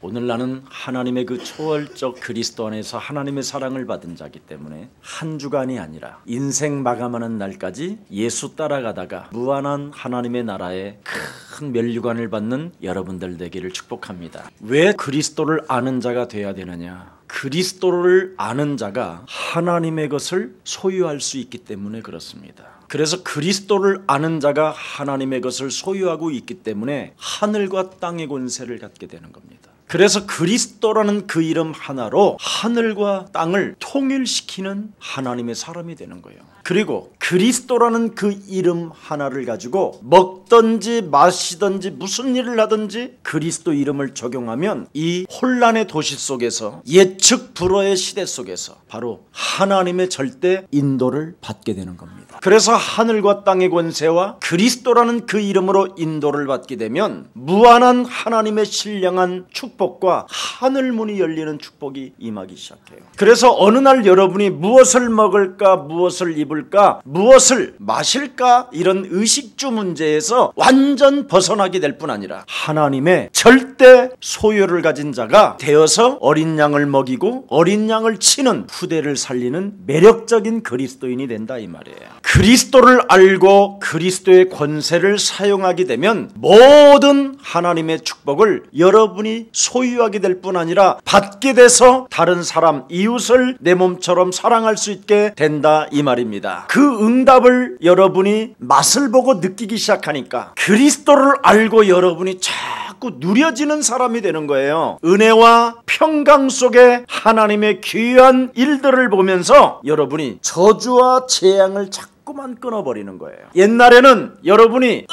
오늘 나는 하나님의 그 초월적 그리스도 안에서 하나님의 사랑을 받은 자기 때문에 한 주간이 아니라 인생 마감하는 날까지 예수 따라가다가 무한한 하나님의 나라의 큰 면류관을 받는 여러분들 되기를 축복합니다. 왜 그리스도를 아는 자가 되어야 되느냐? 그리스도를 아는 자가 하나님의 것을 소유할 수 있기 때문에 그렇습니다. 그래서 그리스도를 아는 자가 하나님의 것을 소유하고 있기 때문에 하늘과 땅의 권세를 갖게 되는 겁니다. 그래서 그리스도라는 그 이름 하나로 하늘과 땅을 통일시키는 하나님의 사람이 되는 거예요. 그리고 그리스도라는 그 이름 하나를 가지고 먹든지 마시든지 무슨 일을 하든지 그리스도 이름을 적용하면 이 혼란의 도시 속에서 예측 불허의 시대 속에서 바로 하나님의 절대 인도를 받게 되는 겁니다. 그래서 하늘과 땅의 권세와 그리스도라는 그 이름으로 인도를 받게 되면 무한한 하나님의 신령한 축복과 하늘문이 열리는 축복이 임하기 시작해요. 그래서 어느 날 여러분이 무엇을 먹을까 무엇을 입을까 무엇을 마실까 이런 의식주 문제에서 완전 벗어나게 될 뿐 아니라 하나님의 절대 소유를 가진 자가 되어서 어린 양을 먹이고 어린 양을 치는 후대를 살리는 매력적인 그리스도인이 된다 이 말이에요. 그리스도를 알고 그리스도의 권세를 사용하게 되면 모든 하나님의 축복을 여러분이 소유하게 될 뿐 아니라 받게 돼서 다른 사람 이웃을 내 몸처럼 사랑할 수 있게 된다 이 말입니다. 그 응답을 여러분이 맛을 보고 느끼기 시작하니까 그리스도를 알고 여러분이 자꾸 누려지는 사람이 되는 거예요. 은혜와 평강 속에 하나님의 귀한 일들을 보면서 여러분이 저주와 재앙을 자꾸만 끊어버리는 거예요. 옛날에는 여러분이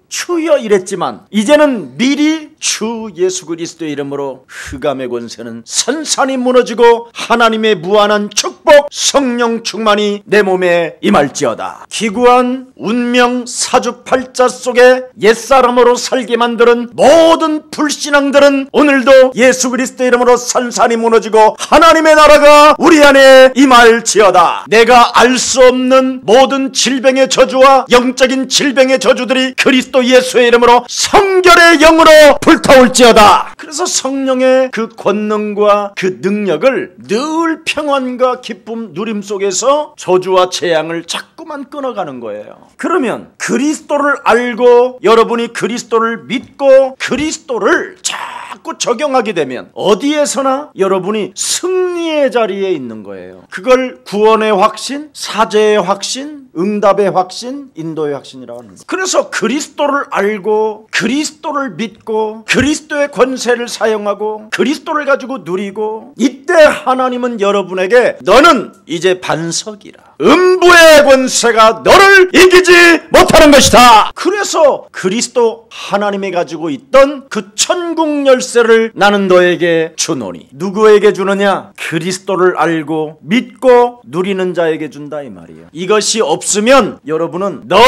주여 이랬지만 이제는 미리 주 예수 그리스도의 이름으로 흑암의 권세는 산산이 무너지고 하나님의 무한한 축복 성령 충만이 내 몸에 임할지어다. 기구한 운명 사주팔자 속에 옛사람으로 살게 만드는 모든 불신앙들은 오늘도 예수 그리스도의 이름으로 산산이 무너지고 하나님의 나라가 우리 안에 임할지어다. 내가 알 수 없는 모든 질병의 저주와 영적인 질병의 저주들이 그리스도 예수의 이름으로 성결의 영으로 불타올지어다. 그래서 성령의 그 권능과 그 능력을 늘 평안과 기쁨 누림 속에서 저주와 재앙을 자꾸만 끊어가는 거예요. 그러면 그리스도를 알고 여러분이 그리스도를 믿고 그리스도를 자꾸 적용하게 되면 어디에서나 여러분이 승리의 자리에 있는 거예요. 그걸 구원의 확신, 사죄의 확신, 응답의 확신, 인도의 확신이라고 하는 거예요. 그래서 그리스도를 알고 그리스도를 믿고 그리스도의 권세를 사용하고 그리스도를 가지고 누리고 이때 하나님은 여러분에게 너는 이제 반석이라. 음부의 권세가 너를 이기지 못하는 것이다. 그래서 그리스도 하나님이 가지고 있던 그 천국 열쇠를 나는 너에게 주노니. 누구에게 주느냐? 그리스도를 알고 믿고 누리는 자에게 준다 이 말이에요. 이것이 없으면 여러분은 너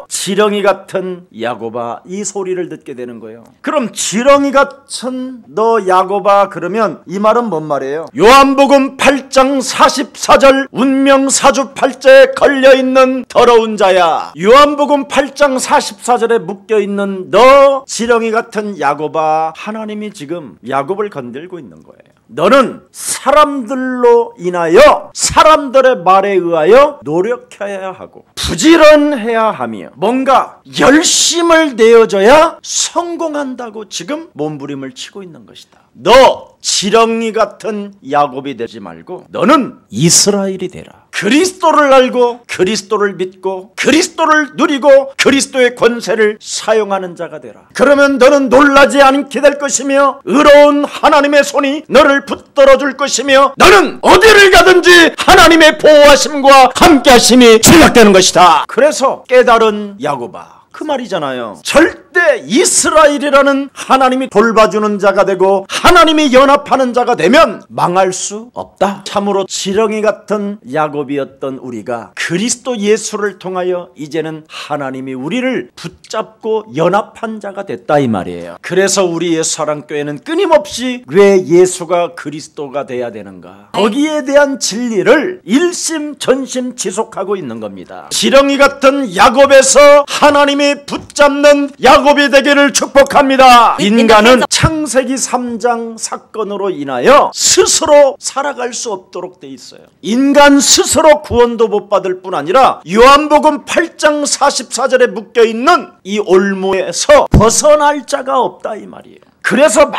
지렁이 같은 야고바 이 소리를 듣게 되는 거예요. 그럼 지렁이 같은 너 야고바 그러면 이 말은 뭔 말이에요? 요한복음 8장 44절 운명 사주팔자에 걸려있는 더러운 자야. 요한복음 8장 44절에 묶여있는 너 지렁이 같은 야고바, 하나님이 지금 야곱을 건들고 있는 거예요. 너는 사람들로 인하여 사람들의 말에 의하여 노력해야 하고 부지런해야 하며 뭔가 열심을 내어줘야 성공한다고 지금 몸부림을 치고 있는 것이다. 너 지렁이 같은 야곱이 되지 말고 너는 이스라엘이 되라. 그리스도를 알고 그리스도를 믿고 그리스도를 누리고 그리스도의 권세를 사용하는 자가 되라. 그러면 너는 놀라지 않게 될 것이며 의로운 하나님의 손이 너를 붙들어 줄 것이며 너는 어디를 가든지 하나님의 보호하심과 함께하심이 시작되는 것이다. 그래서 깨달은 야고바 그 말이잖아요. 절대 이스라엘이라는 하나님이 돌봐주는 자가 되고 하나님이 연합하는 자가 되면 망할 수 없다. 참으로 지렁이 같은 야곱이었던 우리가 그리스도 예수를 통하여 이제는 하나님이 우리를 붙잡고 연합한 자가 됐다 이 말이에요. 그래서 우리의 사랑교회는 끊임없이 왜 예수가 그리스도가 돼야 되는가, 거기에 대한 진리를 일심 전심 지속하고 있는 겁니다. 지렁이 같은 야곱에서 하나님이 하나님이 붙잡는 야곱이 되기를 축복합니다. 인간은 창세기 3장 사건으로 인하여 스스로 살아갈 수 없도록 돼 있어요. 인간 스스로 구원도 못 받을 뿐 아니라 요한복음 8장 44절에 묶여있는 이 올무에서 벗어날 자가 없다 이 말이에요. 그래서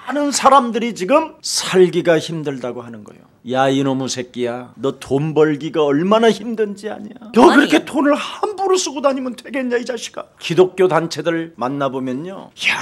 많은 사람들이 지금 살기가 힘들다고 하는 거예요. 야 이놈의 새끼야, 너 돈 벌기가 얼마나 힘든지 아냐? 너 그렇게 돈을 함부로 쓰고 다니면 되겠냐 이 자식아. 기독교 단체들 만나보면요, 야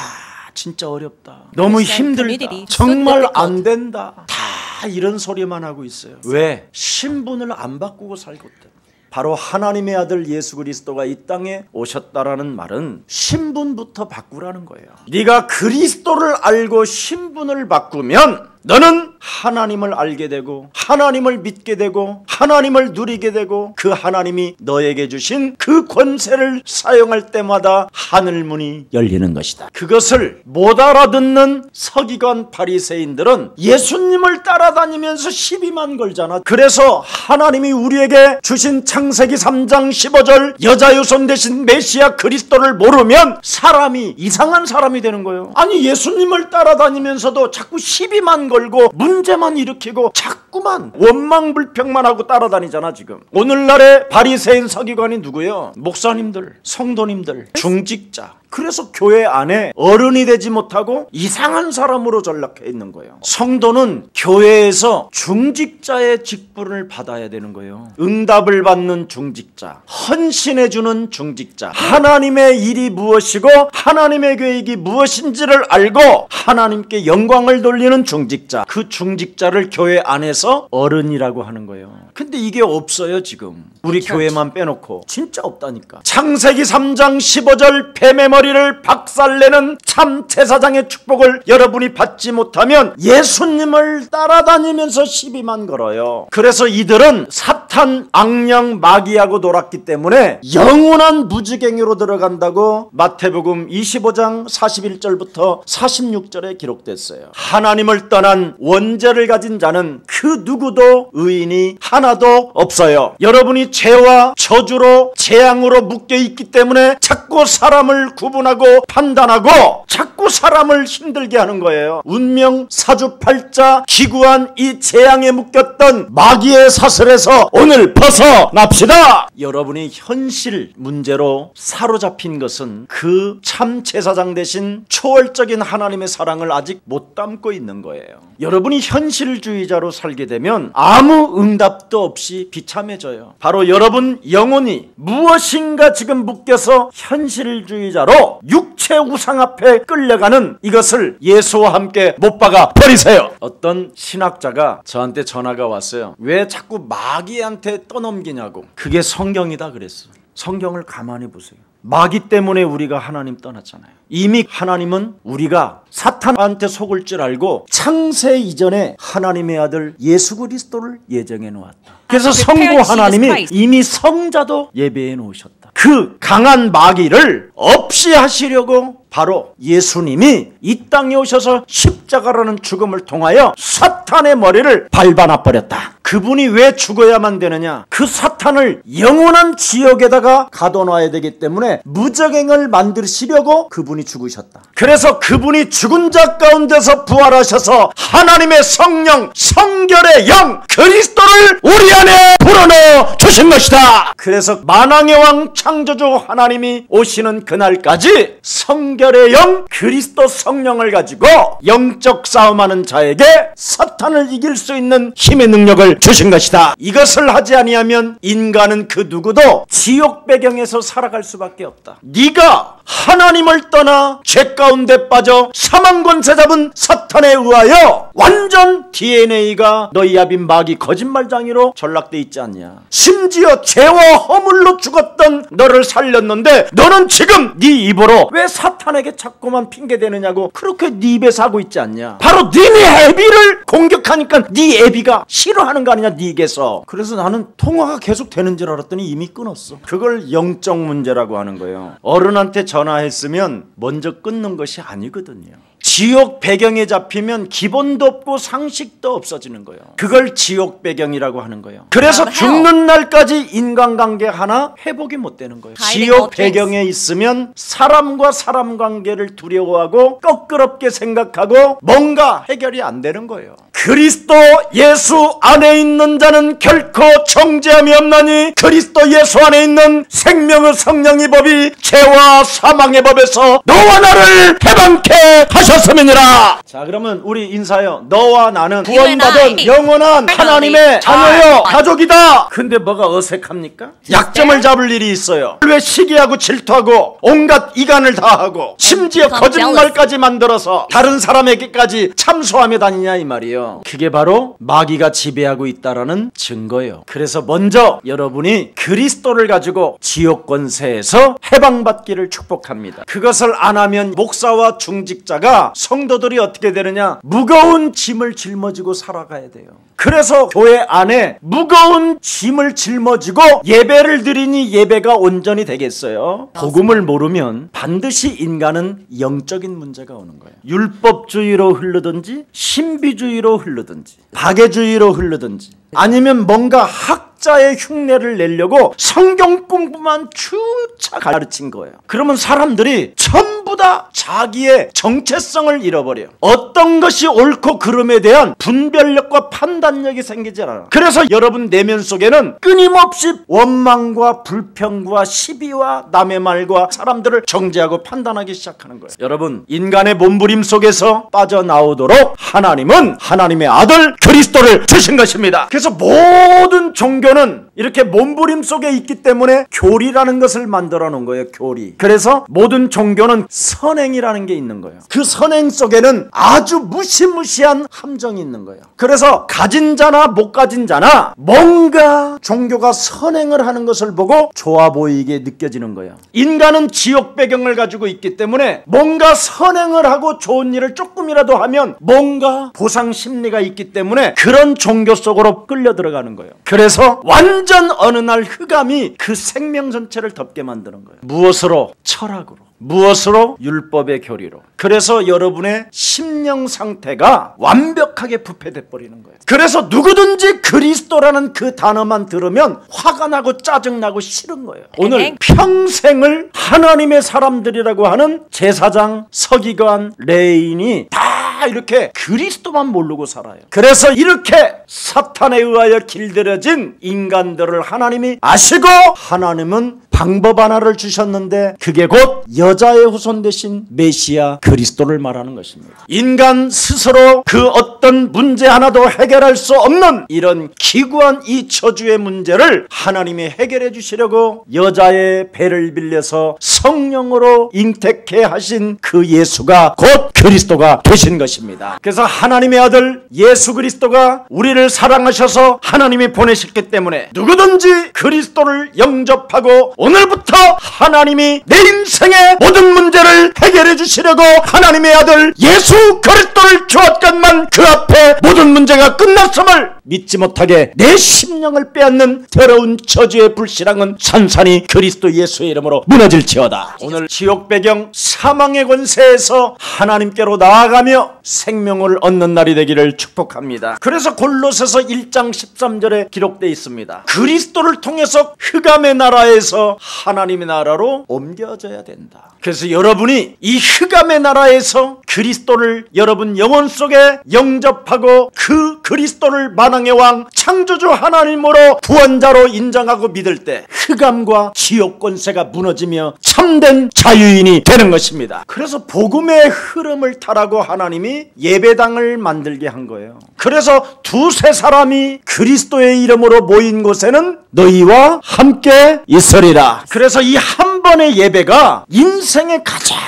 진짜 어렵다, 너무 힘들다, 정말 안 된다, 다 이런 소리만 하고 있어요. 왜? 신분을 안 바꾸고 살기 때문에. 바로 하나님의 아들 예수 그리스도가 이 땅에 오셨다라는 말은 신분부터 바꾸라는 거예요. 네가 그리스도를 알고 신분을 바꾸면 너는 하나님을 알게 되고 하나님을 믿게 되고 하나님을 누리게 되고 그 하나님이 너에게 주신 그 권세를 사용할 때마다 하늘문이 열리는 것이다. 그것을 못 알아듣는 서기관 바리새인들은 예수님을 따라다니면서 시비만 걸잖아. 그래서 하나님이 우리에게 주신 창세기 3장 15절 여자 유손 대신 메시아 그리스도를 모르면 사람이 이상한 사람이 되는 거예요. 아니 예수님을 따라다니면서도 자꾸 시비만 걸고 문제만 일으키고 자꾸만 원망불평만 하고 따라다니잖아. 지금 오늘날의 바리새인 서기관이 누구예요? 목사님들, 성도님들, 중직자. 그래서 교회 안에 어른이 되지 못하고 이상한 사람으로 전락해 있는 거예요. 성도는 교회에서 중직자의 직분을 받아야 되는 거예요. 응답을 받는 중직자, 헌신해주는 중직자, 하나님의 일이 무엇이고 하나님의 계획이 무엇인지를 알고 하나님께 영광을 돌리는 중직자, 그 중직자를 교회 안에서 어른이라고 하는 거예요. 근데 이게 없어요. 지금 우리 교회만 빼놓고 진짜 없다니까. 창세기 3장 15절 뱀의 머리를 박살내는 참 제사장의 축복을 여러분이 받지 못하면 예수님을 따라다니면서 시비만 걸어요. 그래서 이들은 사탄, 악령, 마귀하고 놀았기 때문에 영원한 무지갱이로 들어간다고 마태복음 25장 41절부터 46절에 기록됐어요. 하나님을 떠난 원죄를 가진 자는 그 누구도 의인이 하나도 없어요. 여러분이 죄와 저주로 재앙으로 묶여있기 때문에 자꾸 사람을 구분하고 판단하고 자꾸 사람을 힘들게 하는 거예요. 운명 사주팔자 기구한 이 재앙에 묶였던 마귀의 사슬에서 오늘 벗어납시다. 여러분이 현실 문제로 사로잡힌 것은 그 참 제사장 대신 초월적인 하나님의 사랑을 아직 못 담고 있는 거예요. 여러분이 현실주의자로 살게 되면 아무 응답도 없이 비참해져요. 바로 여러분 영혼이 무엇인가 지금 묶여서 현실주의자로 육체 우상 앞에 끌려가는 이것을 예수와 함께 못 박아 버리세요. 어떤 신학자가 저한테 전화가 왔어요. 왜 자꾸 마귀한테 떠넘기냐고. 그게 성경이다 그랬어. 성경을 가만히 보세요. 마귀 때문에 우리가 하나님 떠났잖아요. 이미 하나님은 우리가 사탄한테 속을 줄 알고 창세 이전에 하나님의 아들 예수 그리스도를 예정해 놓았다. 그래서 성부 하나님이 이미 성자도 예배해 놓으셨다. 그 강한 마귀를 없이 하시려고 바로 예수님이 이 땅에 오셔서 십자가라는 죽음을 통하여 사탄의 머리를 밟아놔 버렸다. 그분이 왜 죽어야만 되느냐? 그 사탄을 영원한 지옥에다가 가둬놔야 되기 때문에 무적행을 만드시려고 그분이 죽으셨다. 그래서 그분이 죽은 자 가운데서 부활하셔서 하나님의 성령, 성결의 영 그리스도를 우리 안에 불어넣어 주신 것이다. 그래서 만왕의 왕 창조주 하나님이 오시는 그날까지 성결의 영 그리스도 성령을 가지고 영적 싸움하는 자에게 사탄을 이길 수 있는 힘의 능력을 주신 것이다. 이것을 하지 아니하면 인간은 그 누구도 지옥 배경에서 살아갈 수밖에 없다. 네가 하나님을 떠나 죄 가운데 빠져 사망 권세 잡은 사탄에 의하여 완전 DNA가 너희 아빈 마귀 거짓말장이로 전락돼 있지 않냐. 심지어 죄와 허물로 죽었던 너를 살렸는데 너는 지금 네 입으로 왜 사탄에게 자꾸만 핑계대느냐고 그렇게 네 입에 사고 있지 않냐. 바로 네 애비를 공격하니까 네 애비가 싫어하는 거 아니냐 네 입에서. 그래서 나는 통화가 계속 되는 줄 알았더니 이미 끊었어. 그걸 영적 문제라고 하는 거예요. 어른한테 전화했으면 먼저 끊는 것이 아니거든요. 지옥 배경에 잡히면 기본도 없고 상식도 없어지는 거예요. 그걸 지옥 배경이라고 하는 거예요. 그래서 죽는 날까지 인간관계 하나 회복이 못 되는 거예요. 지옥 배경에 있으면 사람과 사람 관계를 두려워하고 껄끄럽게 생각하고 뭔가 해결이 안 되는 거예요. 그리스도 예수 안에 있는 자는 결코 정죄함이 없나니 그리스도 예수 안에 있는 생명의 성령의 법이 죄와 사망의 법에서 너와 나를 해방케 하셨음이니라. 자, 그러면 우리 인사요. 너와 나는 구원받은 영원한 하나님의 자녀요, 가족이다. 근데 뭐가 어색합니까? 약점을 잡을 일이 있어요. 왜 시기하고 질투하고 온갖 이간을 다하고 심지어 거짓말까지 만들어서 다른 사람에게까지 참소하며 다니냐 이 말이에요. 그게 바로 마귀가 지배하고 있다라는 증거예요. 그래서 먼저 여러분이 그리스도를 가지고 지옥 권세에서 해방받기를 축복합니다. 그것을 안 하면 목사와 중직자가, 성도들이 어떻게 되느냐? 무거운 짐을 짊어지고 살아가야 돼요. 그래서 교회 안에 무거운 짐을 짊어지고 예배를 드리니 예배가 온전히 되겠어요? 복음을 모르면 반드시 인간은 영적인 문제가 오는 거예요. 율법주의로 흐르든지 신비주의로 흐르든지 박애주의로 흐르든지 아니면 뭔가 학자의 흉내를 내려고 성경 공부만 추차 가르친 거예요. 그러면 사람들이 전부 다 자기의 정체성을 잃어버려요. 어떤 것이 옳고 그름에 대한 분별력과 판단력이 생기지 않아요. 그래서 여러분 내면 속에는 끊임없이 원망과 불평과 시비와 남의 말과 사람들을 정죄하고 판단하기 시작하는 거예요. 여러분, 인간의 몸부림 속에서 빠져나오도록 하나님은 하나님의 아들 그리스도를 주신 것입니다. 그래서 모든 종교는 이렇게 몸부림 속에 있기 때문에 교리라는 것을 만들어 놓은 거예요. 교리. 그래서 모든 종교는 선행이라는 게 있는 거예요. 그 선행 속에는 아주 무시무시한 함정이 있는 거예요. 그래서 가진 자나 못 가진 자나 뭔가 종교가 선행을 하는 것을 보고 좋아 보이게 느껴지는 거예요. 인간은 지옥 배경을 가지고 있기 때문에 뭔가 선행을 하고 좋은 일을 조금이라도 하면 뭔가 보상 심리가 있기 때문에 그런 종교 속으로 끌려 들어가는 거예요. 그래서 완전 어느 날 흑암이 그 생명 전체를 덮게 만드는 거예요. 무엇으로? 철학으로. 무엇으로? 율법의 교리로. 그래서 여러분의 심령 상태가 완벽하게 부패돼 버리는 거예요. 그래서 누구든지 그리스도라는 그 단어만 들으면 화가 나고 짜증나고 싫은 거예요. 오늘 평생을 하나님의 사람들이라고 하는 제사장, 서기관, 레인이 다 이렇게 그리스도만 모르고 살아요. 그래서 이렇게 사탄에 의하여 길들여진 인간들을 하나님이 아시고 하나님은 방법 하나를 주셨는데 그게 곧 여자의 후손 되신 메시아 그리스도를 말하는 것입니다. 인간 스스로 그 어떤 문제 하나도 해결할 수 없는 이런 기구한 이 저주의 문제를 하나님이 해결해 주시려고 여자의 배를 빌려서 성령으로 잉태케 하신 그 예수가 곧 그리스도가 되신 것입니다. 그래서 하나님의 아들 예수 그리스도가 우리를 사랑하셔서 하나님이 보내셨기 때문에 누구든지 그리스도를 영접하고 오늘부터 하나님이 내 인생의 모든 문제를 해결해 주시려고 하나님의 아들 예수 그리스도를 주었건만 그 앞에 모든 문제가 끝났음을 믿지 못하게 내 심령을 빼앗는 더러운 저주의 불신앙은 산산이 그리스도 예수의 이름으로 무너질지어다. 오늘 지옥 배경 사망의 권세에서 하나님께로 나아가며 생명을 얻는 날이 되기를 축복합니다. 그래서 골로새서 1장 13절에 기록되어 있습니다. 그리스도를 통해서 흑암의 나라에서 하나님의 나라로 옮겨져야 된다. 그래서 여러분이 이 흑암의 나라에서 그리스도를 여러분 영혼 속에 영접하고 그 그리스도를 만왕의 왕 창조주 하나님으로 구원자로 인정하고 믿을 때 흑암과 지옥 권세가 무너지며 참된 자유인이 되는 것입니다. 그래서 복음의 흐름을 타라고 하나님이 예배당을 만들게 한 거예요. 그래서 두세 사람이 그리스도의 이름으로 모인 곳에는 너희와 함께 있으리라. 그래서 이 한 번의 예배가 인생의 가장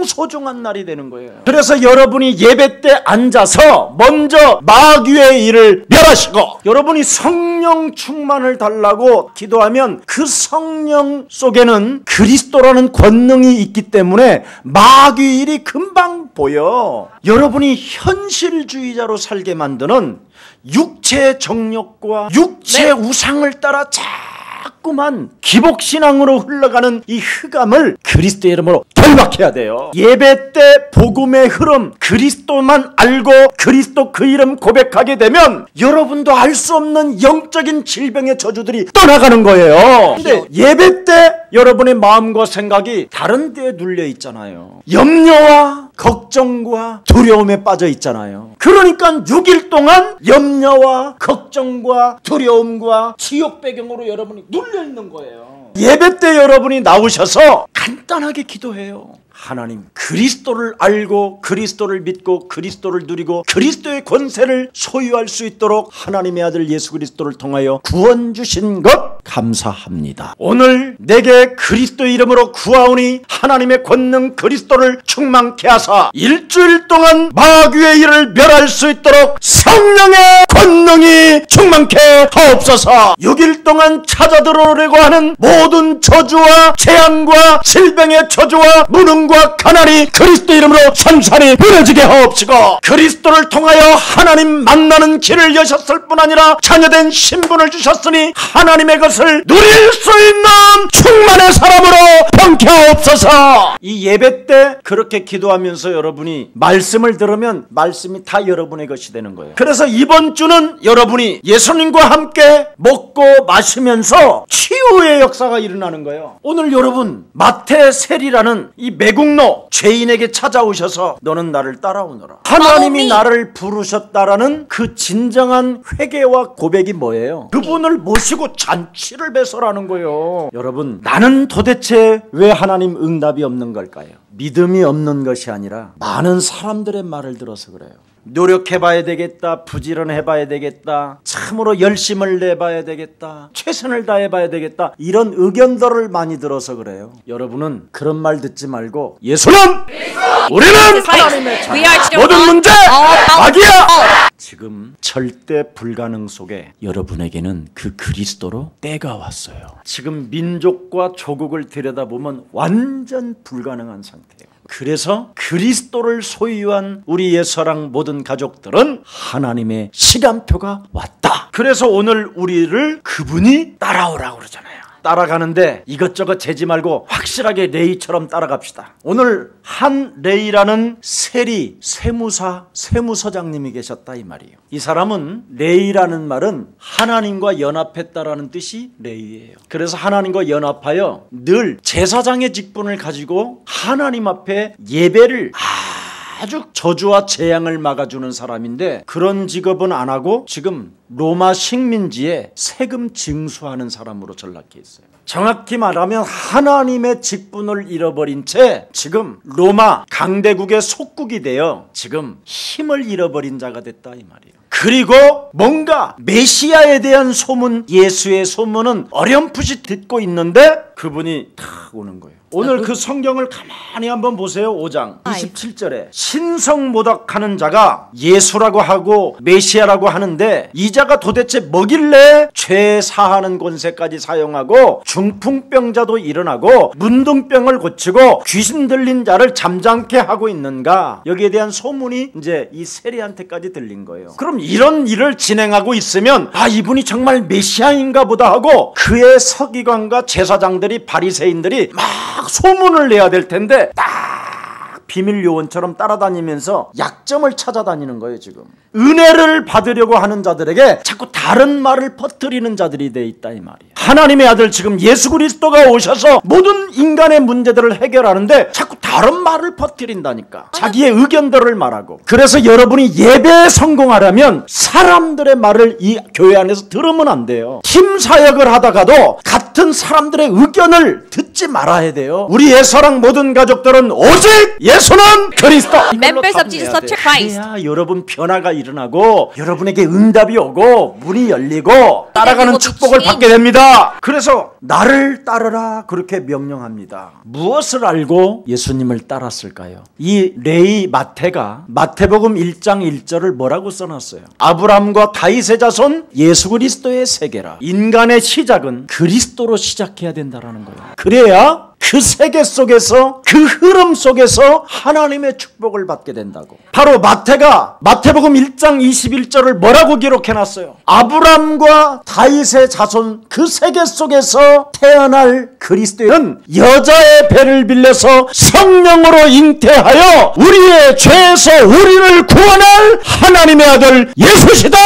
소중한 날이 되는 거예요. 그래서 여러분이 예배 때 앉아서 먼저 마귀의 일을 멸하시고 여러분이 성령 충만을 달라고 기도하면 그 성령 속에는 그리스도라는 권능이 있기 때문에 마귀의 일이 금방 보여. 여러분이 현실주의자로 살게 만드는 육체의 정욕과 육체의 우상을 따라 자꾸 자꾸만 기복신앙으로 흘러가는 이 흑암을 그리스도의 이름으로 결박해야 돼요. 예배 때 복음의 흐름, 그리스도만 알고 그리스도 그 이름 고백하게 되면 여러분도 알 수 없는 영적인 질병의 저주들이 떠나가는 거예요. 근데 예배 때 여러분의 마음과 생각이 다른 데에 눌려 있잖아요. 염려와 걱정과 두려움에 빠져 있잖아요. 그러니까 6일 동안 염려와 걱정과 두려움과 지옥 배경으로 여러분이 눌려 있는 거예요. 예배 때 여러분이 나오셔서 간단하게 기도해요. 하나님, 그리스도를 알고 그리스도를 믿고 그리스도를 누리고 그리스도의 권세를 소유할 수 있도록 하나님의 아들 예수 그리스도를 통하여 구원 주신 것 감사합니다. 오늘 내게 그리스도 이름으로 구하오니 하나님의 권능 그리스도를 충만케 하사 일주일 동안 마귀의 일을 멸할 수 있도록 성령의 권능이 충만케 하옵소서. 6일 동안 찾아 들어오려고 하는 모든 저주와 재앙과 질병의 저주와 무능과 가난이 그리스도 이름으로 산산이 무너지게 하옵시고, 그리스도를 통하여 하나님 만나는 길을 여셨을 뿐 아니라 자녀된 신분을 주셨으니 하나님의 것을 누릴 수 있는 충만의 사람으로 변케 하옵소서. 이 예배 때 그렇게 기도하면서 여러분이 말씀을 들으면 말씀이 다 여러분의 것이 되는 거예요. 그래서 이번 주는 여러분이 예수님과 함께 먹고 마시면서 치유의 역사가 일어나는 거예요. 오늘 여러분 마태셀이라는 이 매국노 죄인에게 찾아오셔서 너는 나를 따라오너라. 하나님이 나를 부르셨다라는 그 진정한 회개와 고백이 뭐예요? 그분을 모시고 잔치를 배설하는 거예요. 여러분, 나는 도대체 왜 하나님 응답이 없는 걸까요? 믿음이 없는 것이 아니라 많은 사람들의 말을 들어서 그래요. 노력해봐야 되겠다, 부지런해봐야 되겠다, 참으로 열심을 내봐야 되겠다, 최선을 다해봐야 되겠다, 이런 의견들을 많이 들어서 그래요. 여러분은 그런 말 듣지 말고 예수는 우리는 하나님의 자녀, 모든 문제 마귀야. 지금 절대 불가능 속에 여러분에게는 그 그리스도로 때가 왔어요. 지금 민족과 조국을 들여다보면 완전 불가능한 상태예요. 그래서 그리스도를 소유한 우리 예사랑 모든 가족들은 하나님의 시간표가 왔다. 그래서 오늘 우리를 그분이 따라오라고 그러잖아요. 따라가는데 이것저것 재지 말고 확실하게 레이처럼 따라갑시다. 오늘 한 레이라는 세무서장님이 계셨다 이 말이에요. 이 사람은 레이라는 말은 하나님과 연합했다라는 뜻이 레이예요. 그래서 하나님과 연합하여 늘 제사장의 직분을 가지고 하나님 앞에 예배를 아주 저주와 재앙을 막아주는 사람인데, 그런 직업은 안 하고 지금 로마 식민지에 세금 징수하는 사람으로 전락해 있어요. 정확히 말하면 하나님의 직분을 잃어버린 채 지금 로마 강대국의 속국이 되어 지금 힘을 잃어버린 자가 됐다 이 말이에요. 그리고 뭔가 메시아에 대한 소문, 예수의 소문은 어렴풋이 듣고 있는데 그분이 탁 오는 거예요. 오늘 그 성경을 가만히 한번 보세요. 5장 27절에 신성모독하는 자가 예수라고 하고 메시아라고 하는데, 이 자가 도대체 뭐길래 죄 사하는 권세까지 사용하고 중풍병자도 일어나고 문둥병을 고치고 귀신 들린 자를 잠잠케 하고 있는가? 여기에 대한 소문이 이제 이 세리한테까지 들린 거예요. 그럼 이런 일을 진행하고 있으면 이분이 정말 메시아인가 보다 하고 그의 서기관과 제사장들이, 바리새인들이 막 소문을 내야 될 텐데 딱 비밀 요원처럼 따라다니면서 약점을 찾아다니는 거예요. 지금 은혜를 받으려고 하는 자들에게 자꾸 다른 말을 퍼뜨리는 자들이 돼 있다 이 말이에요. 하나님의 아들 지금 예수 그리스도가 오셔서 모든 인간의 문제들을 해결하는데 자꾸 다른 말을 퍼뜨린다니까. 자기의 의견들을 말하고. 그래서 여러분이 예배에 성공하려면 사람들의 말을 이 교회 안에서 들으면 안 돼요. 팀 사역을 하다가도 같은 사람들의 의견을 듣지 말아야 돼요. 우리 예사랑 모든 가족들은 오직 예수는 그리스도. Members of Jesus Christ. 그래야 여러분 변화가 일어나고 여러분에게 응답이 오고 문이 열리고 따라가는 축복을 받게 됩니다. 그래서 나를 따르라 그렇게 명령합니다. 무엇을 알고 예수님을 따랐을까요? 이 레위 마태가 마태복음 1장 1절을 뭐라고 써놨어요? 아브라함과 다윗의 자손 예수 그리스도의 세계라. 인간의 시작은 그리스도로 시작해야 된다라는 거예요. 그래야 그 세계 속에서 그 흐름 속에서 하나님의 축복을 받게 된다고. 바로 마태복음 1장 21절을 뭐라고 기록해놨어요? 아브람과 다윗의 자손 그 세계 속에서 태어날 그리스도는 여자의 배를 빌려서 성령으로 잉태하여 우리의 죄에서 우리를 구원할 하나님의 아들 예수시다.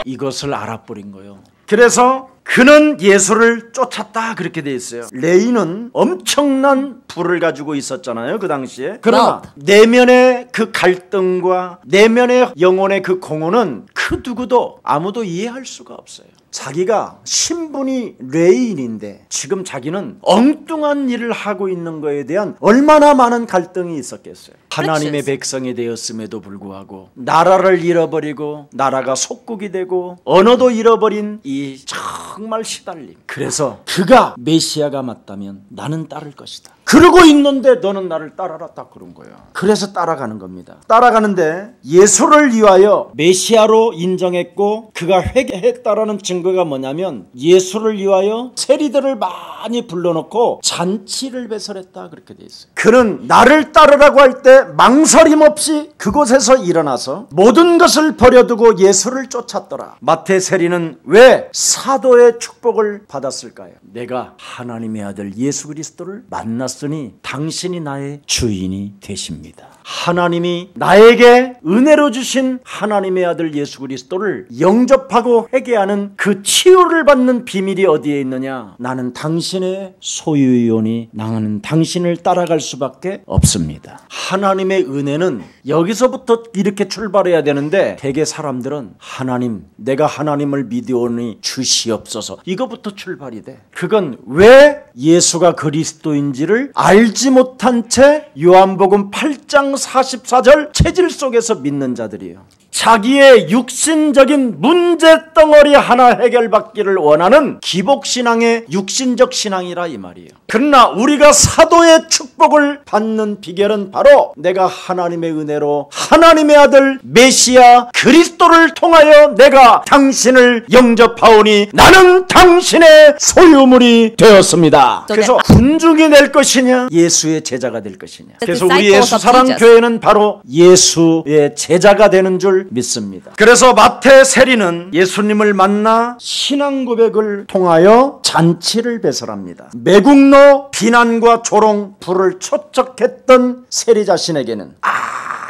이것을 알아버린 거예요. 그래서 그는 예수를 쫓았다 그렇게 돼 있어요. 레이는 엄청난 부를 가지고 있었잖아요 그 당시에. 그러나 내면의 그 갈등과 내면의 영혼의 그 공허는 그 누구도 아무도 이해할 수가 없어요. 자기가 신분이 레인인데 지금 자기는 엉뚱한 일을 하고 있는 거에 대한 얼마나 많은 갈등이 있었겠어요. 하나님의 백성이 되었음에도 불구하고 나라를 잃어버리고 나라가 속국이 되고 언어도 잃어버린 이 정말 시달림. 그래서 그가 메시아가 맞다면 나는 따를 것이다. 그러고 있는데 너는 나를 따라라 딱 그런 거예요. 그래서 따라가는 겁니다. 따라가는데 예수를 위하여 메시아로 인정했고 그가 회개했다라는 증거가 뭐냐면 예수를 위하여 세리들을 많이 불러놓고 잔치를 배설했다 그렇게 돼 있어요. 그는 나를 따르라고 할 때 망설임 없이 그곳에서 일어나서 모든 것을 버려두고 예수를 쫓았더라. 마태 세리는 왜 사도의 축복을 받았을까요? 내가 하나님의 아들 예수 그리스도를 만났으니 당신이 나의 주인이 되십니다. 하나님이 나에게 은혜로 주신 하나님의 아들 예수 그리스도를 영접하고 회개하는 그 치유를 받는 비밀이 어디에 있느냐? 나는 당신의 소유이오니 나는 당신을 따라갈 수밖에 없습니다. 하나님의 은혜는 여기서부터 이렇게 출발해야 되는데 대개 사람들은 하나님, 내가 하나님을 믿으오니 주시옵소서, 이거부터 출발이 돼. 그건 왜 예수가 그리스도인지를 알지 못한 채 요한복음 8장 44절 체질 속에서 믿는 자들이에요. 자기의 육신적인 문제덩어리 하나 해결받기를 원하는 기복신앙의 육신적 신앙이라 이 말이에요. 그러나 우리가 사도의 축복을 받는 비결은 바로 내가 하나님의 은혜로 하나님의 아들 메시아 그리스도를 통하여 내가 당신을 영접하오니 나는 당신의 소유물이 되었습니다. 그래서 군중이 될 것이냐 예수의 제자가 될 것이냐. 그래서 우리 예수사랑교회는 바로 예수의 제자가 되는 줄 믿습니다. 그래서 마태 세리는 예수님을 만나 신앙 고백을 통하여 잔치를 배설합니다. 매국노 비난과 조롱 불을 초척했던 세리 자신에게는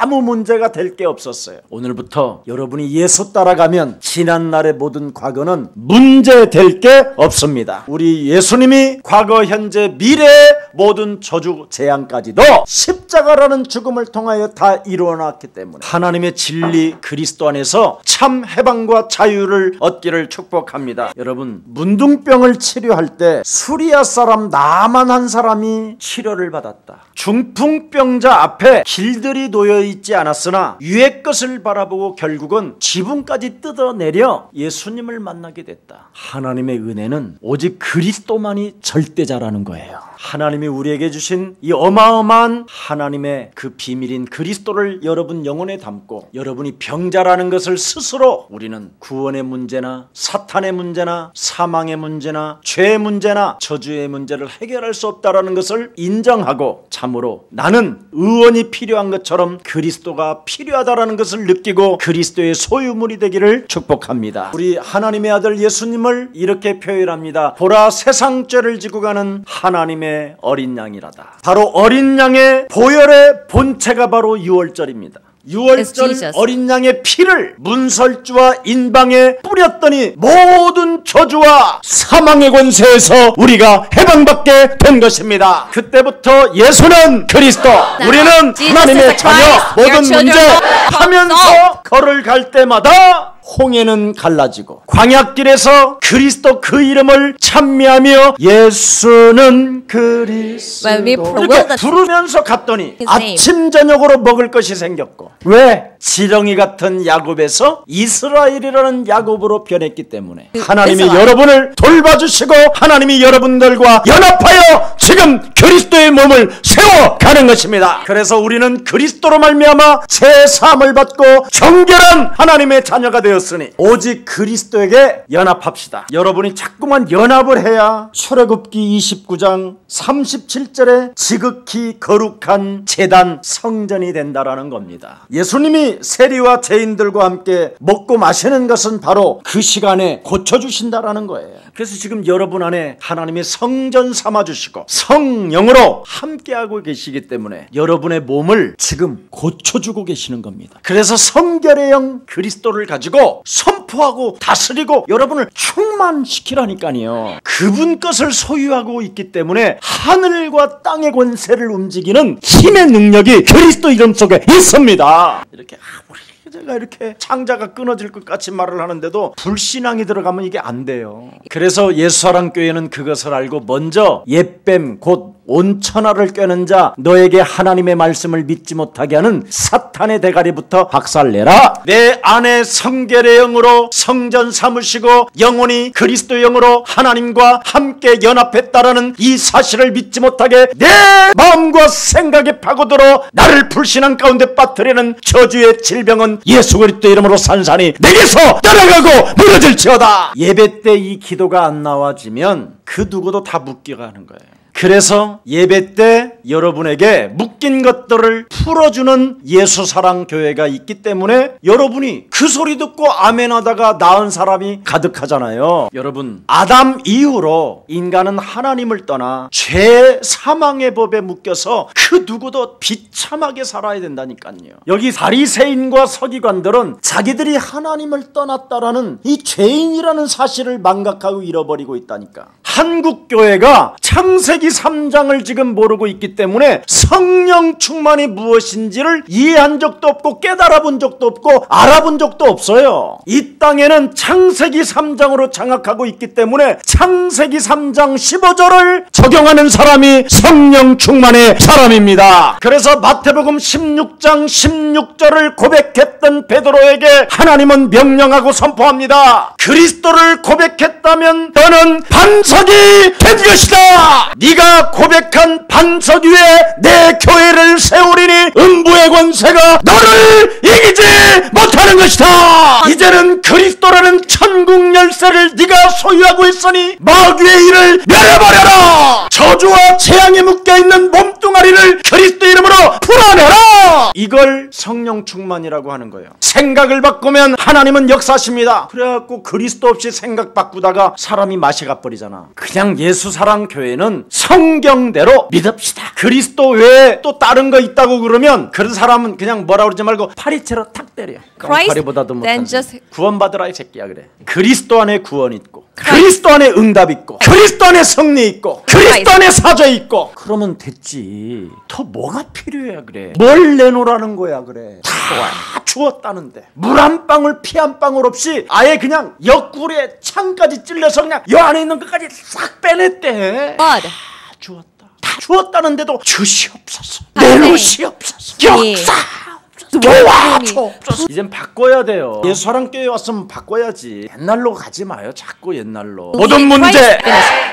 아무 문제가 될 게 없었어요. 오늘부터 여러분이 예수 따라가면 지난날의 모든 과거는 문제될 게 없습니다. 우리 예수님이 과거, 현재, 미래의 모든 저주, 재앙까지도 십자가라는 죽음을 통하여 다 이루어놨기 때문에 하나님의 진리 그리스도 안에서 참 해방과 자유를 얻기를 축복합니다. 여러분, 문둥병을 치료할 때 수리아 사람 나만 한 사람이 치료를 받았다. 중풍병자 앞에 길들이 놓여 있지 않았으나 위의 것을 바라보고 결국은 지붕까지 뜯어내려 예수님을 만나게 됐다. 하나님의 은혜는 오직 그리스도만이 절대자라는 거예요. 하나님이 우리에게 주신 이 어마어마한 하나님의 그 비밀인 그리스도를 여러분 영혼에 담고 여러분이 병자라는 것을 스스로 우리는 구원의 문제나 사탄의 문제나 사망의 문제나 죄의 문제나 저주의 문제를 해결할 수 없다라는 것을 인정하고 참으로 나는 의원이 필요한 것처럼 그리스도가 필요하다라는 것을 느끼고 그리스도의 소유물이 되기를 축복합니다. 우리 하나님의 아들 예수님을 이렇게 표현합니다. 보라, 세상 죄를 지고 가는 하나님의 어린 양이라다. 바로 어린 양의 보혈의 본체가 바로 유월절입니다. 유월절 어린 양의 피를 문설주와 인방에 뿌렸더니 모든 저주와 사망의 권세에서 우리가 해방받게 된 것입니다. 그때부터 예수는 그리스도, 우리는 하나님의 자녀, 모든 문제 하면서 걸어갈 때마다 홍해는 갈라지고 광야길에서 그리스도 그 이름을 찬미하며 예수는 그리스도 이렇게 부르면서 갔더니 아침 저녁으로 먹을 것이 생겼고, 왜? 지렁이 같은 야곱에서 이스라엘이라는 야곱으로 변했기 때문에 하나님이 여러분을 돌봐주시고 하나님이 여러분들과 연합하여 지금 그리스도의 몸을 세워가는 것입니다. 그래서 우리는 그리스도로 말미암아 새 사함을 받고 정결한 하나님의 자녀가 되었습니다. 되었으니 오직 그리스도에게 연합합시다. 여러분이 자꾸만 연합을 해야 출애굽기 29장 37절에 지극히 거룩한 제단 성전이 된다라는 겁니다. 예수님이 세리와 죄인들과 함께 먹고 마시는 것은 바로 그 시간에 고쳐주신다라는 거예요. 그래서 지금 여러분 안에 하나님이 성전 삼아주시고 성령으로 함께하고 계시기 때문에 여러분의 몸을 지금 고쳐주고 계시는 겁니다. 그래서 성결의 영 그리스도를 가지고 선포하고 다스리고 여러분을 충만시키라니까요. 그분 것을 소유하고 있기 때문에 하늘과 땅의 권세를 움직이는 힘의 능력이 그리스도 이름 속에 있습니다. 이렇게 제가 이렇게 창자가 끊어질 것 같이 말을 하는데도 불신앙이 들어가면 이게 안 돼요. 그래서 예수사랑교회는 그것을 알고 먼저 옛뱀 곧 온천하를 꿰는 자 너에게 하나님의 말씀을 믿지 못하게 하는 사탄의 대가리부터 박살내라. 내 안에 성결의 영으로 성전 삼으시고 영혼이 그리스도 영으로 하나님과 함께 연합했다라는 이 사실을 믿지 못하게 내 마음과 생각에 파고들어 나를 불신앙 가운데 빠뜨리는 저주의 질병은 예수 그리스도 이름으로 산산이 내게서 떠나가고 무너질지어다. 예배 때 이 기도가 안 나와지면 그 누구도 다 묶여가는 거예요. 그래서 예배 때 여러분에게 묶인 것들을 풀어주는 예수사랑교회가 있기 때문에 여러분이 그 소리 듣고 아멘 하다가 나은 사람이 가득하잖아요. 여러분, 아담 이후로 인간은 하나님을 떠나 죄 사망의 법에 묶여서 그 누구도 비참하게 살아야 된다니까요. 여기 바리새인과 서기관들은 자기들이 하나님을 떠났다라는 이 죄인이라는 사실을 망각하고 잃어버리고 있다니까. 한국교회가 창세기 3장을 지금 모르고 있기 때문에 성령 충만이 무엇인지를 이해한 적도 없고 깨달아 본 적도 없고 알아본 적도 없어요. 이 땅에는 창세기 3장으로 장악하고 있기 때문에 창세기 3장 15절을 적용하는 사람이 성령 충만의 사람입니다. 그래서 마태복음 16장 16절을 고백했던 베드로에게 하나님은 명령하고 선포합니다. 그리스도를 고백했다면 너는 반석이 된 것이다. 네가 고백한 반석 위에 내 교회를 세우리니 음부의 권세가 너를 이기지 못하는 것이다. 이제는 그리스도라는 천국 열쇠를 네가 소유하고 있으니 마귀의 일을 멸해버려라. 저주와 재앙에 묶여있는 몸뚱아리를 그리스도 이름으로 풀어내라. 이걸 성령 충만이라고 하는 거예요. 생각을 바꾸면 하나님은 역사하십니다. 그래갖고 그리스도 없이 생각 바꾸다가 사람이 맛이 가버리잖아. 그냥 예수사랑교회는 성경대로 믿읍시다. 그리스도 외에 또 다른 거 있다고 그러면 그런 사람은 그냥 뭐라 그러지 말고 파리채로 탁 때려. 파리보다도 못한 구원받으라 이 새끼야. 그래. 그리스도 안에 구원 있고 그리스도 안에 응답 있고 그리스도 안에 승리 있고 그리스도 안에 사죄 있고 그러면 됐지. 더 뭐가 필요해. 그래. 뭘 내놓으라는 거야. 그래. 다 주었다는데 물 한 방울 피 한 방울 없이 아예 그냥 옆구리에 창까지 찔려서 그냥 여 안에 있는 것까지 싹 빼냈대. 다 주었다. 다 주었다는데도 주시옵소서, 내놓으시옵소서, 역사 도와줘. 이젠 바꿔야 돼요. 예수사랑교회 왔으면 바꿔야지. 옛날로 가지 마요. 자꾸 옛날로. 모든 문제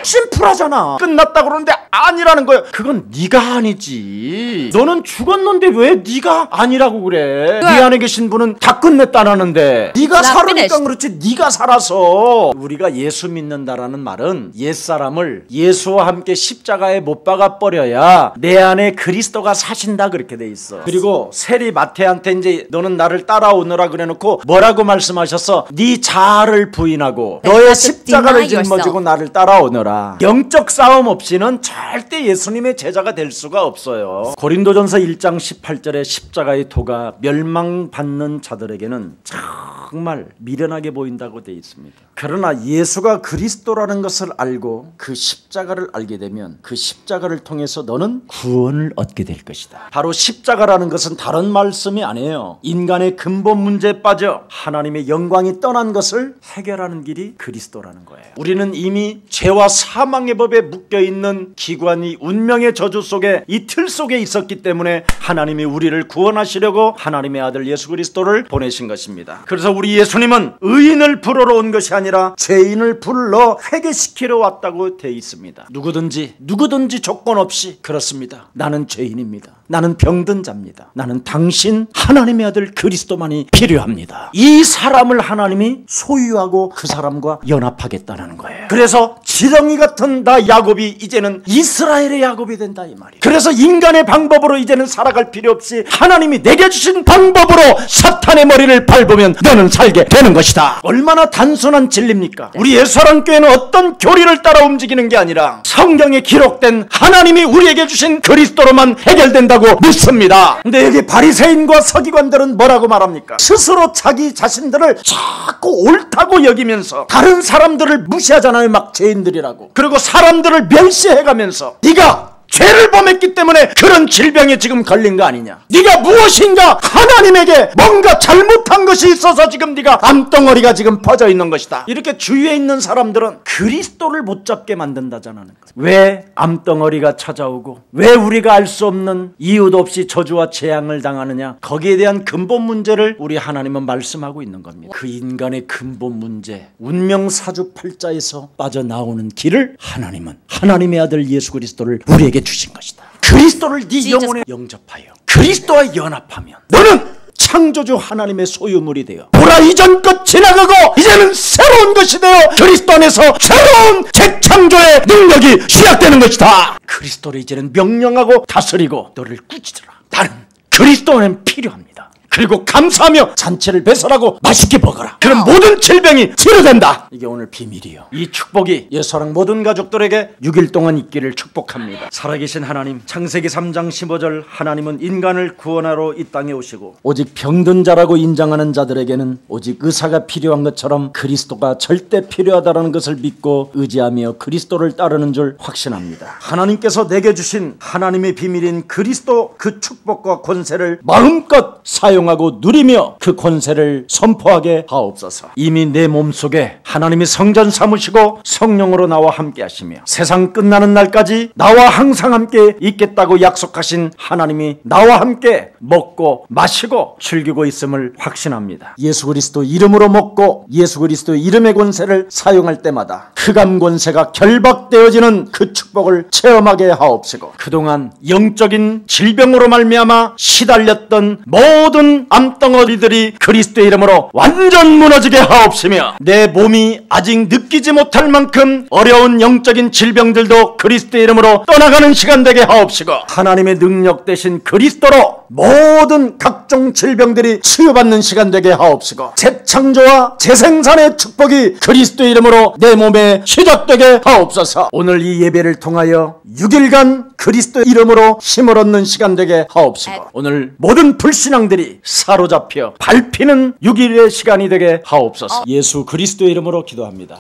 심플하잖아. 끝났다 그러는데 아니라는 거예요. 그건 네가 아니지. 너는 죽었는데 왜 네가 아니라고 그래. 네 안에 계신 분은 다 끝냈다라는데 네가 살으니까 그렇지. 네가 살아서. 우리가 예수 믿는다라는 말은 옛사람을 예수와 함께 십자가에 못 박아 버려야 내 안에 그리스도가 사신다 그렇게 돼 있어. 그리고 세리 마태한테 이제 너는 나를 따라오너라 그래놓고 뭐라고 말씀하셨어? 네 자아를 부인하고 너의 십자가를 짊어지고 나를 따라오너라. 영적 싸움 없이는 절대 예수님의 제자가 될 수가 없어요. 고린도전서 1장 18절에 십자가의 도가 멸망받는 자들에게는 정말 미련하게 보인다고 되어 있습니다. 그러나 예수가 그리스도라는 것을 알고 그 십자가를 알게 되면 그 십자가를 통해서 너는 구원을 얻게 될 것이다. 바로 십자가라는 것은 다른 말씀이 아니에요. 인간의 근본 문제에 빠져 하나님의 영광이 떠난 것을 해결하는 길이 그리스도라는 거예요. 우리는 이미 죄와 사망의 법에 묶여있는 기관이 운명의 저주 속에 이 틀 속에 있었기 때문에 하나님이 우리를 구원하시려고 하나님의 아들 예수 그리스도를 보내신 것입니다. 그래서 우리 예수님은 의인을 부르러 온 것이 아니라 죄인을 불러 회개시키러 왔다고 되어 있습니다. 누구든지 조건 없이 그렇습니다. 나는 죄인입니다. 나는 병든 자입니다. 나는 당신 하나님의 아들 그리스도만이 필요합니다. 이 사람을 하나님이 소유하고 그 사람과 연합하겠다는 거예요. 그래서 지렁이 같은 나 야곱이 이제는 이스라엘의 야곱이 된다 이 말이에요. 그래서 인간의 방법으로 이제는 살아갈 필요 없이 하나님이 내게 주신 방법으로 사탄의 머리를 밟으면 너는 살게 되는 것이다. 얼마나 단순한 진리입니까? 우리 예수사랑교회는 어떤 교리를 따라 움직이는 게 아니라 성경에 기록된 하나님이 우리에게 주신 그리스도로만 해결된다고 믿습니다. 근데 여기 바리새인과 서기관들은 뭐라고 말합니까? 스스로 자기 자신들을 자꾸 옳다고 여기면서 다른 사람들을 무시하잖아요. 막 죄인들이라고. 그리고 사람들을 멸시해가면서 네가 죄를 범했기 때문에 그런 질병에 지금 걸린 거 아니냐. 네가 무엇인가 하나님에게 뭔가 잘못한 것이 있어서 지금 네가 암덩어리가 지금 퍼져 있는 것이다. 이렇게 주위에 있는 사람들은 그리스도를 못 잡게 만든다잖아요. 왜 암덩어리가 찾아오고 왜 우리가 알 수 없는 이유도 없이 저주와 재앙을 당하느냐. 거기에 대한 근본 문제를 우리 하나님은 말씀하고 있는 겁니다. 그 인간의 근본 문제, 운명사주팔자에서 빠져나오는 길을 하나님은 하나님의 아들 예수 그리스도를 우리에게 주신 것이다. 그리스도를 네 영혼에 영접하여 그리스도와 연합하면 너는 창조주 하나님의 소유물이 되어 보라 이전 것 지나가고 이제는 새로운 것이 되어 그리스도 안에서 새로운 재창조의 능력이 시작되는 것이다. 그리스도를 이제는 명령하고 다스리고 너를 꾸짖으라. 나는 그리스도 안에 필요합니다. 그리고 감사하며 잔치를 배설하고 맛있게 먹어라. 그럼 모든 질병이 치료된다. 이게 오늘 비밀이요. 이 축복이 예수사랑 모든 가족들에게 6일 동안 있기를 축복합니다. 살아계신 하나님, 창세기 3장 15절 하나님은 인간을 구원하러 이 땅에 오시고 오직 병든 자라고 인정하는 자들에게는 오직 의사가 필요한 것처럼 그리스도가 절대 필요하다는 것을 믿고 의지하며 그리스도를 따르는 줄 확신합니다. 하나님께서 내게 주신 하나님의 비밀인 그리스도 그 축복과 권세를 마음껏 사용하고 누리며 그 권세를 선포하게 하옵소서. 이미 내 몸속에 하나님이 성전 삼으시고 성령으로 나와 함께 하시며 세상 끝나는 날까지 나와 항상 함께 있겠다고 약속하신 하나님이 나와 함께 먹고 마시고 즐기고 있음을 확신합니다. 예수 그리스도 이름으로 먹고 예수 그리스도 이름의 권세를 사용할 때마다 흑암 권세가 결박되어지는 그 축복을 체험하게 하옵시고 그동안 영적인 질병으로 말미암아 시달렸던 모든 암덩어리들이 그리스도의 이름으로 완전 무너지게 하옵시며 내 몸이 아직 느끼지 못할 만큼 어려운 영적인 질병들도 그리스도의 이름으로 떠나가는 시간 되게 하옵시고 하나님의 능력 대신 그리스도로 모든 각종 질병들이 치유받는 시간 되게 하옵시고 재창조와 재생산의 축복이 그리스도의 이름으로 내 몸에 시작되게 하옵소서. 오늘 이 예배를 통하여 6일간 그리스도 이름으로 힘을 얻는 시간 되게 하옵시고 오늘 모든 불신앙들이 사로잡혀 밟히는 6일의 시간이 되게 하옵소서. 예수 그리스도의 이름으로 기도합니다.